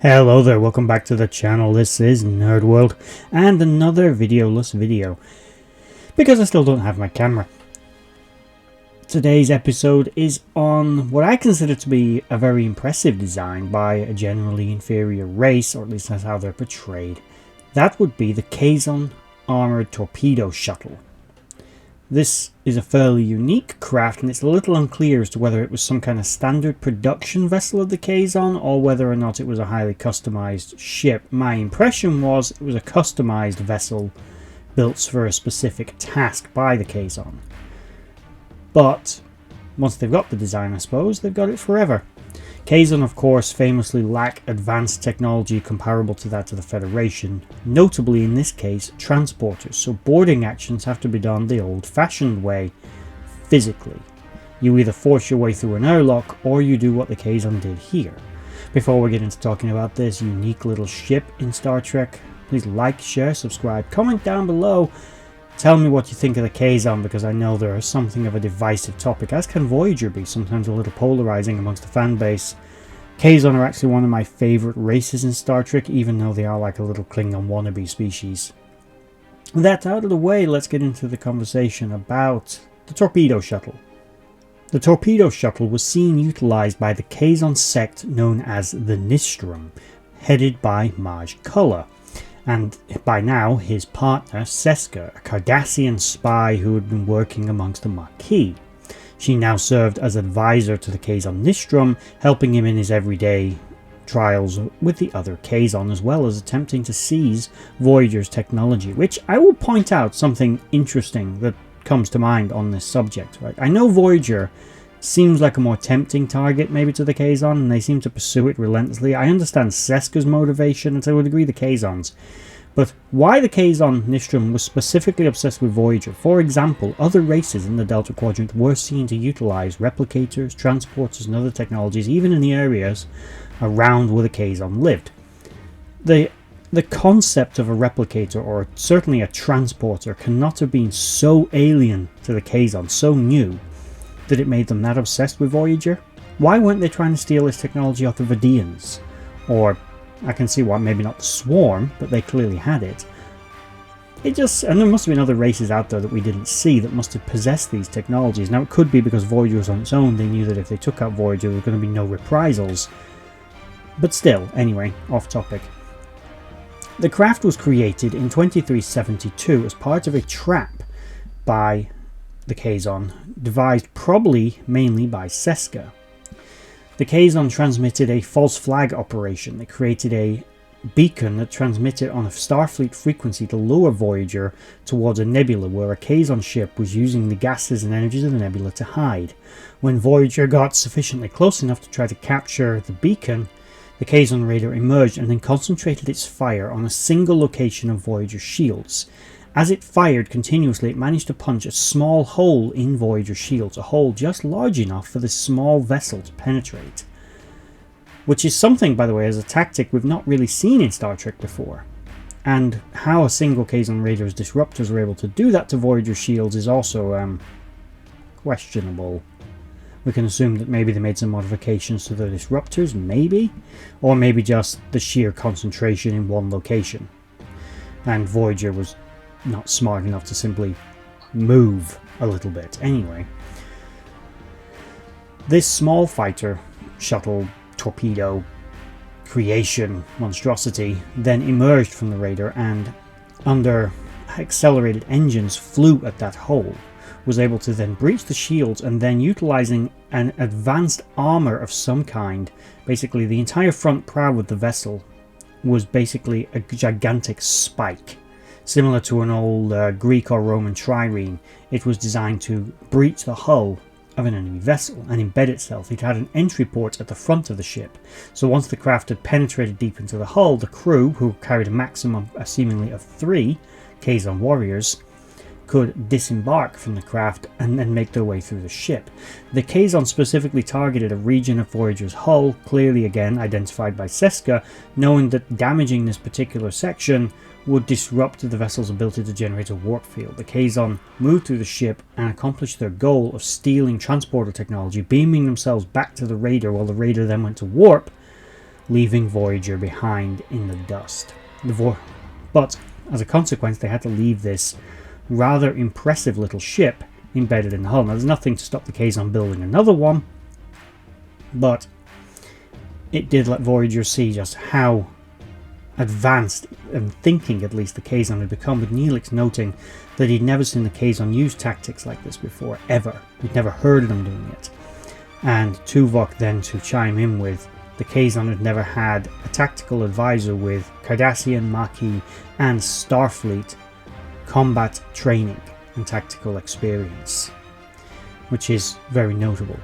Hello there, welcome back to the channel. This is Nerd World and another videoless video because I still don't have my camera. Today's episode is on what I consider to be a very impressive design by a generally inferior race, or at least that's how they're portrayed. That would be the Kazon armored torpedo shuttle. This is a fairly unique craft, and it's a little unclear as to whether it was some kind of standard production vessel of the Kazon or whether or not it was a highly customized ship. My impression was it was a customized vessel built for a specific task by the Kazon. But once they've got the design, I suppose, they've got it forever. Kazon, of course, famously lack advanced technology comparable to that of the Federation, notably in this case transporters, so boarding actions have to be done the old-fashioned way, physically. You either force your way through an airlock or you do what the Kazon did here. Before we get into talking about this unique little ship in Star Trek, please like, share, subscribe, comment down below. Tell me what you think of the Kazon, because I know there is something of a divisive topic, as can Voyager be, sometimes a little polarizing amongst the fan base. Kazon are actually one of my favourite races in Star Trek, even though they are like a little Klingon wannabe species. With that out of the way, let's get into the conversation about the Torpedo Shuttle. The Torpedo Shuttle was seen utilised by the Kazon sect known as the Nistrum, headed by Maj Culler, and by now his partner Seska, a Cardassian spy who had been working amongst the Maquis. She now served as advisor to the Kazon Nistrum, helping him in his everyday trials with the other Kazon, as well as attempting to seize Voyager's technology, which I will point out something interesting that comes to mind on this subject. Right? I know Voyager seems like a more tempting target maybe to the Kazon, and they seem to pursue it relentlessly. I understand Seska's motivation, and to a degree the Kazon's. But why the Kazon Nistrum was specifically obsessed with Voyager? For example, other races in the Delta Quadrant were seen to utilize replicators, transporters and other technologies, even in the areas around where the Kazon lived. The concept of a replicator, or certainly a transporter, cannot have been so alien to the Kazon, so new, that it made them that obsessed with Voyager. Why weren't they trying to steal this technology off the Vidians? Or, I can see why maybe not the Swarm, but they clearly had it. And there must have been other races out there that we didn't see that must have possessed these technologies. Now it could be because Voyager was on its own, they knew that if they took out Voyager there were going to be no reprisals. But still, anyway, off topic. The craft was created in 2372 as part of a trap by the Kazon, devised probably mainly by Seska. The Kazon transmitted a false flag operation. They created a beacon that transmitted on a Starfleet frequency to lure Voyager towards a nebula where a Kazon ship was using the gases and energies of the nebula to hide. When Voyager got sufficiently close enough to try to capture the beacon, the Kazon radar emerged and then concentrated its fire on a single location of Voyager's shields. As it fired continuously, it managed to punch a small hole in Voyager's shields, a hole just large enough for this small vessel to penetrate. Which is something, by the way, as a tactic we've not really seen in Star Trek before. And how a single Kazon radar's disruptors were able to do that to Voyager's shields is also questionable. We can assume that maybe they made some modifications to the disruptors, maybe? Or maybe just the sheer concentration in one location. And Voyager was not smart enough to simply move a little bit. Anyway, this small fighter shuttle torpedo creation monstrosity then emerged from the radar and, under accelerated engines, flew at that hole, was able to then breach the shields, and then utilizing an advanced armor of some kind, basically the entire front prow of the vessel was basically a gigantic spike. Similar to an old Greek or Roman trireme, it was designed to breach the hull of an enemy vessel and embed itself. It had an entry port at the front of the ship, so once the craft had penetrated deep into the hull, the crew, who carried a maximum seemingly of 3 Kazon warriors, could disembark from the craft and then make their way through the ship. The Kazon specifically targeted a region of Voyager's hull, clearly again identified by Seska, knowing that damaging this particular section would disrupt the vessel's ability to generate a warp field. The Kazon moved through the ship and accomplished their goal of stealing transporter technology, beaming themselves back to the raider while the raider then went to warp, leaving Voyager behind in the dust. But as a consequence, they had to leave this rather impressive little ship embedded in the hull. Now, there's nothing to stop the Kazon building another one, but it did let Voyager see just how advanced and thinking, at least, the Kazon had become, with Neelix noting that he'd never seen the Kazon use tactics like this before, ever. He'd never heard of them doing it. And Tuvok then to chime in with, the Kazon had never had a tactical advisor with Cardassian, Maquis, and Starfleet combat training and tactical experience, which is very notable.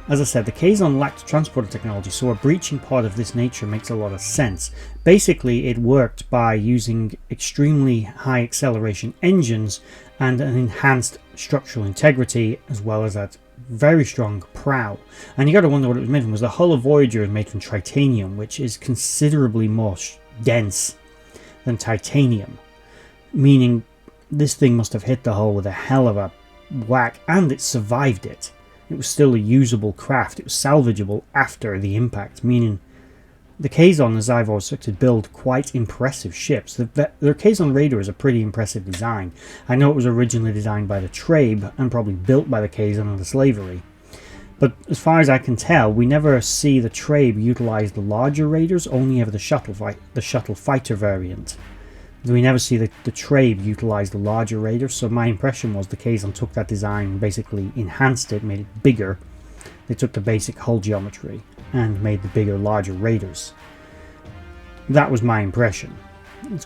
As I said, the Kazon lacked transporter technology, so a breaching pod of this nature makes a lot of sense. Basically, it worked by using extremely high acceleration engines and an enhanced structural integrity, as well as that very strong prow. And you got to wonder what it was made from. Was the hull of Voyager is made from tritanium, which is considerably more dense than titanium, meaning this thing must have hit the hull with a hell of a whack, and it survived it. It was still a usable craft. It was salvageable after the impact, meaning the Kazon, as I've always expected, build quite impressive ships. Their Kazon Raider is a pretty impressive design. I know it was originally designed by the Trabe and probably built by the Kazon under slavery, but as far as I can tell, we never see the Trabe utilize the larger Raiders, only ever the Shuttle fighter variant. We never see the Trabe utilize the larger Raiders, so my impression was the Kazon took that design and basically enhanced it, made it bigger. They took the basic hull geometry and made the bigger, larger Raiders. That was my impression.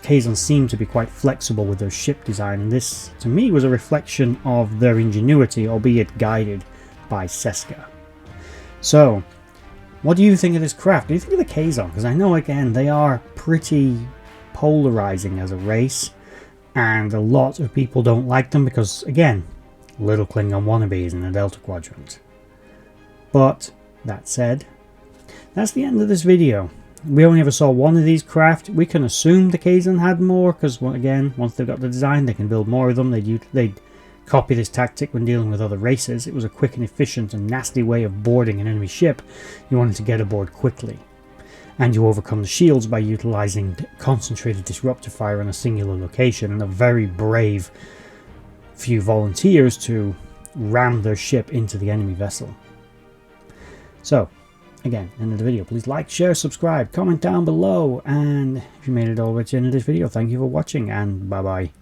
Kazon seemed to be quite flexible with their ship design, and this, to me, was a reflection of their ingenuity, albeit guided by Seska. So, what do you think of this craft? What do you think of the Kazon? Because I know, again, they are pretty polarizing as a race, and a lot of people don't like them because, again, little Klingon wannabes in the Delta Quadrant. But that said, that's the end of this video. We only ever saw one of these craft. We can assume the Kazon had more because, again, once they've got the design, they can build more of them. They'd copy this tactic when dealing with other races. It was a quick and efficient and nasty way of boarding an enemy ship. You wanted to get aboard quickly, and you overcome the shields by utilizing concentrated disruptor fire in a singular location, and a very brave few volunteers to ram their ship into the enemy vessel. So, again, end of the video. Please like, share, subscribe, comment down below, and if you made it all the way to the end of this video, thank you for watching, and bye bye.